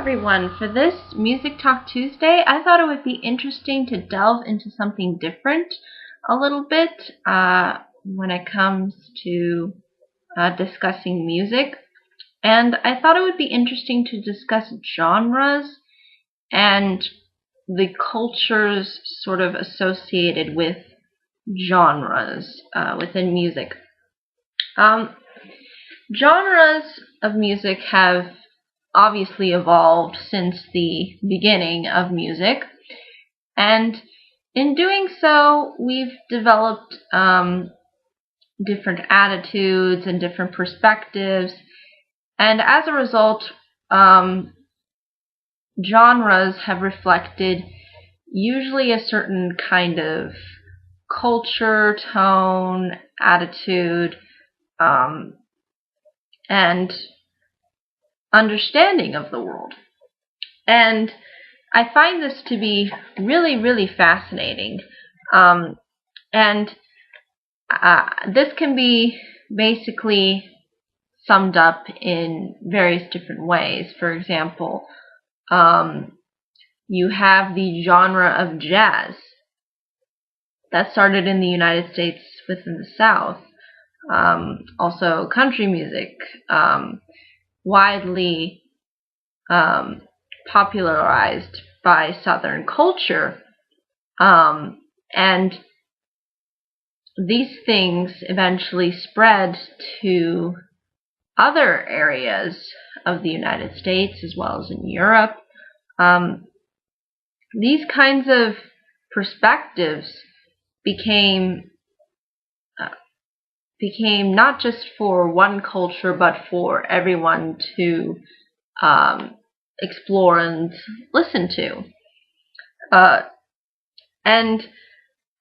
everyone. For this Music Talk Tuesday, I thought it would be interesting to delve into something different a little bit when it comes to discussing music. And I thought it would be interesting to discuss genres and the cultures sort of associated with genres within music. Genres of music have obviously evolved since the beginning of music, and in doing so, we've developed different attitudes and different perspectives, and as a result, genres have reflected usually a certain kind of culture, tone, attitude, and understanding of the world. And I find this to be really, really fascinating. And this can be basically summed up in various different ways. For example, you have the genre of jazz that started in the United States within the South. Also country music, widely popularized by Southern culture, and these things eventually spread to other areas of the United States as well as in Europe. These kinds of perspectives became not just for one culture, but for everyone to explore and listen to. And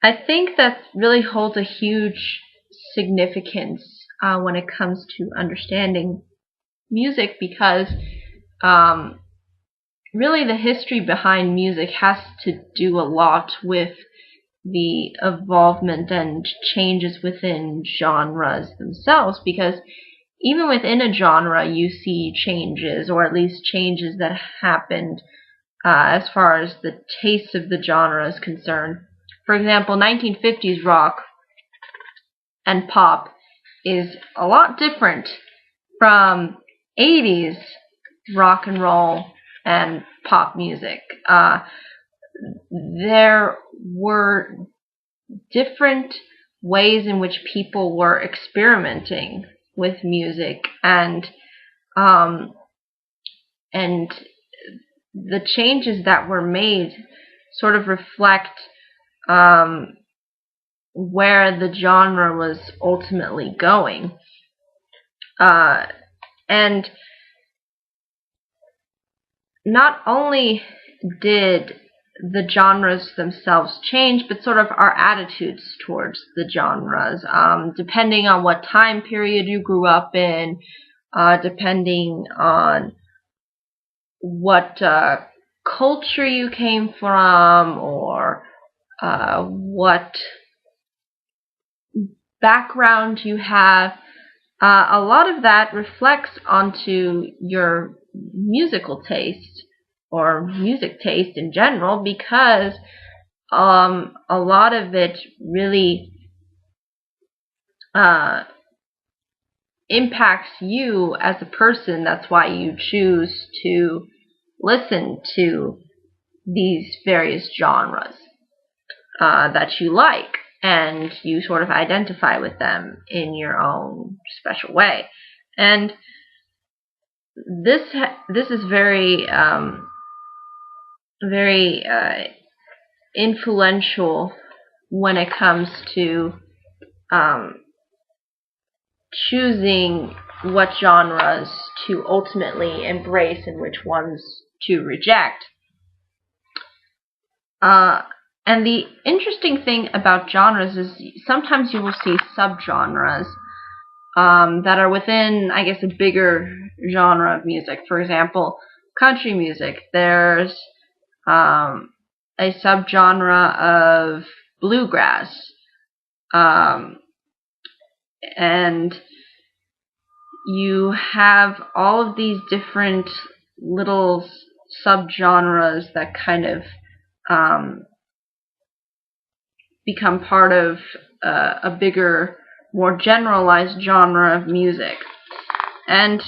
I think that really holds a huge significance when it comes to understanding music, because really the history behind music has to do a lot with the evolvement and changes within genres themselves, because even within a genre you see changes, or at least changes that happened as far as the taste of the genre is concerned. For example, 1950s rock and pop is a lot different from 80s rock and roll and pop music. There were different ways in which people were experimenting with music, and the changes that were made sort of reflect where the genre was ultimately going. And not only did the genres themselves change, but sort of our attitudes towards the genres, depending on what time period you grew up in, depending on what culture you came from, or what background you have. A lot of that reflects onto your musical taste, or music taste in general, because a lot of it really impacts you as a person. That's why you choose to listen to these various genres that you like, and you sort of identify with them in your own special way. And this is very influential when it comes to choosing what genres to ultimately embrace and which ones to reject. And the interesting thing about genres is sometimes you will see subgenres that are within, I guess, a bigger genre of music. For example, country music. There's a subgenre of bluegrass, and you have all of these different little subgenres that kind of become part of a bigger, more generalized genre of music. And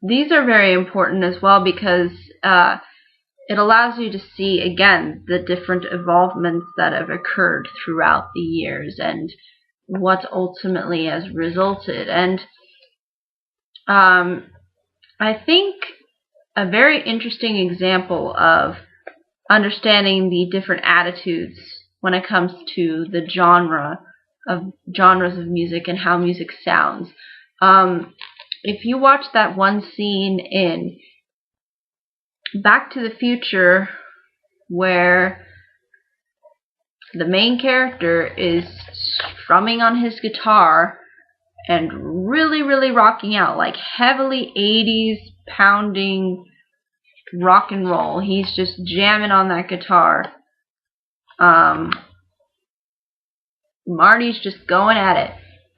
these are very important as well because it allows you to see, again, the different evolvements that have occurred throughout the years and what ultimately has resulted. And I think a very interesting example of understanding the different attitudes when it comes to the genres of music and how music sounds. If you watch that one scene in Back to the Future where the main character is strumming on his guitar and really, really rocking out, like heavily 80s pounding rock and roll. He's just jamming on that guitar. Marty's just going at it.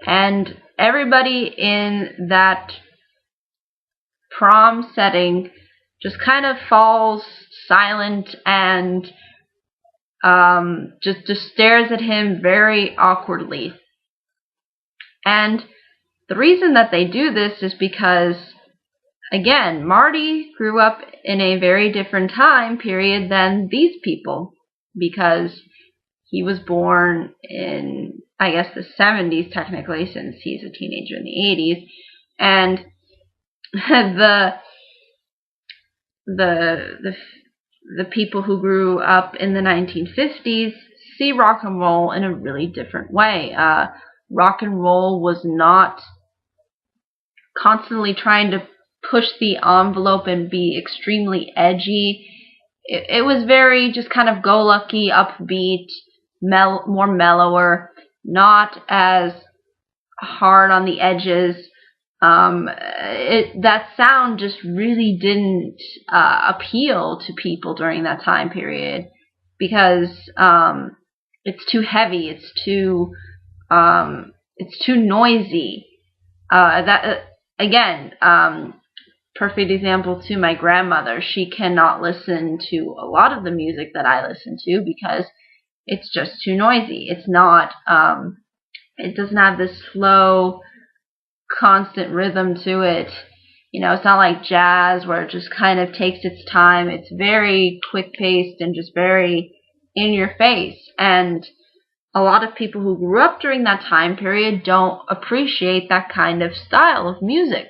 And everybody in that prom setting just kind of falls silent and just stares at him very awkwardly. And the reason that they do this is because, again, Marty grew up in a very different time period than these people, because he was born in, I guess, the 70s technically, since he's a teenager in the 80s, and the people who grew up in the 1950s see rock and roll in a really different way. Rock and roll was not constantly trying to push the envelope and be extremely edgy. It was very just kind of go-lucky, upbeat, more mellower, not as hard on the edges. That sound just really didn't appeal to people during that time period because it's too heavy, it's too noisy. Perfect example to my grandmother. She cannot listen to a lot of the music that I listen to because it's just too noisy. It's not. It doesn't have this slow, constant rhythm to it. You know, it's not like jazz where it just kind of takes its time. It's very quick-paced and just very in your face. And a lot of people who grew up during that time period don't appreciate that kind of style of music,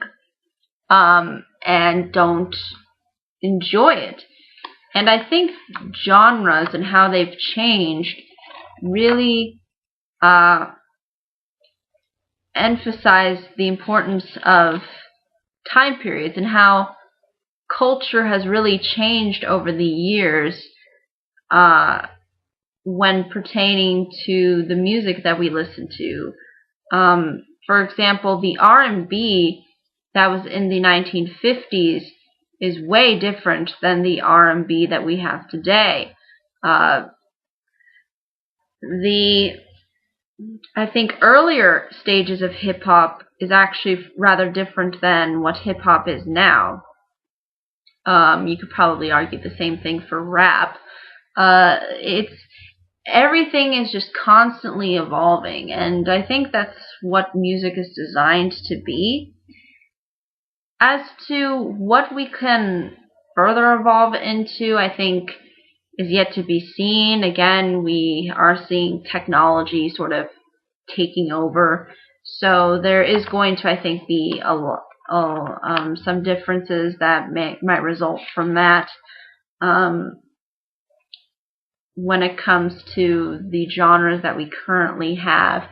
and don't enjoy it. And I think genres and how they've changed really emphasize the importance of time periods and how culture has really changed over the years when pertaining to the music that we listen to. For example, the R&B that was in the 1950s is way different than the R&B that we have today. I think earlier stages of hip-hop is actually rather different than what hip-hop is now. You could probably argue the same thing for rap. Everything is just constantly evolving, and I think that's what music is designed to be. As to what we can further evolve into, I think is yet to be seen. Again, we are seeing technology sort of taking over, so there is going to, I think, be some differences that might result from that when it comes to the genres that we currently have.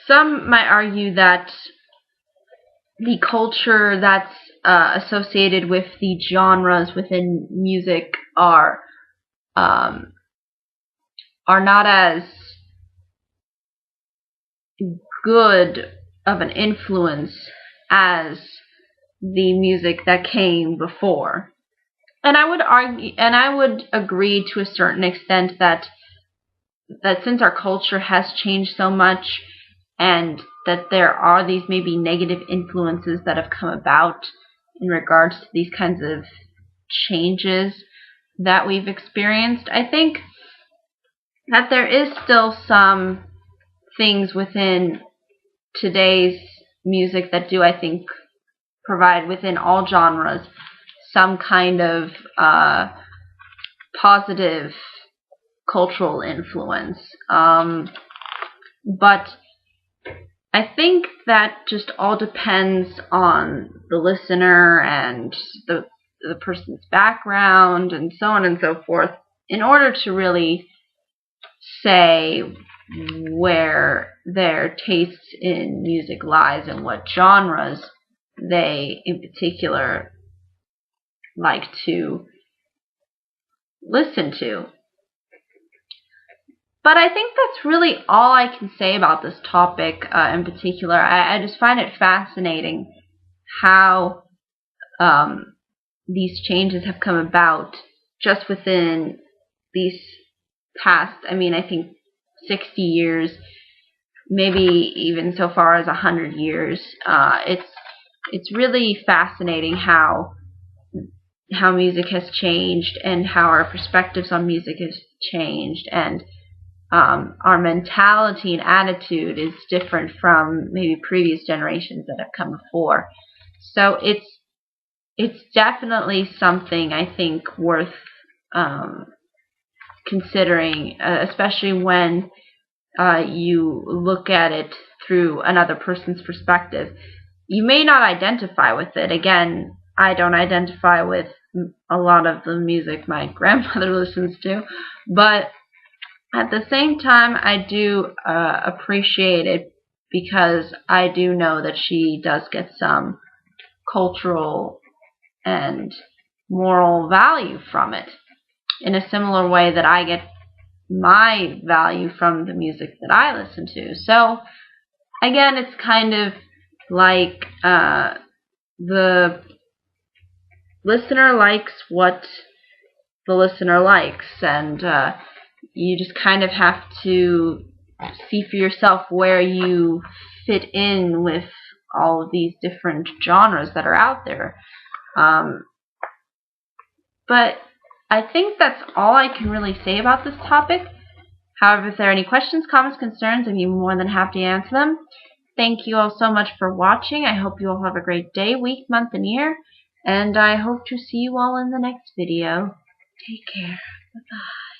Some might argue that the culture that's associated with the genres within music are not as good of an influence as the music that came before. And I would argue, and I would agree to a certain extent that since our culture has changed so much, and that there are these maybe negative influences that have come about in regards to these kinds of changes that we've experienced. I think that there is still some things within today's music that do, I think, provide within all genres some kind of positive cultural influence. But I think that just all depends on the listener and the person's background and so on and so forth in order to really say where their tastes in music lies and what genres they in particular like to listen to. But I think that's really all I can say about this topic in particular. I just find it fascinating how these changes have come about just within these past, I think 60 years, maybe even so far as 100 years. It's really fascinating how music has changed and how our perspectives on music has changed, and our mentality and attitude is different from maybe previous generations that have come before. So it's definitely something I think worth considering, especially when you look at it through another person's perspective. You may not identify with it. Again, I don't identify with a lot of the music my grandmother listens to, but at the same time, I do appreciate it because I do know that she does get some cultural and moral value from it in a similar way that I get my value from the music that I listen to. So, again, it's kind of like the listener likes what the listener likes, and you just kind of have to see for yourself where you fit in with all of these different genres that are out there. But I think that's all I can really say about this topic. However, if there are any questions, comments, concerns, I'd be more than happy to answer them. Thank you all so much for watching. I hope you all have a great day, week, month, and year. And I hope to see you all in the next video. Take care. Bye-bye.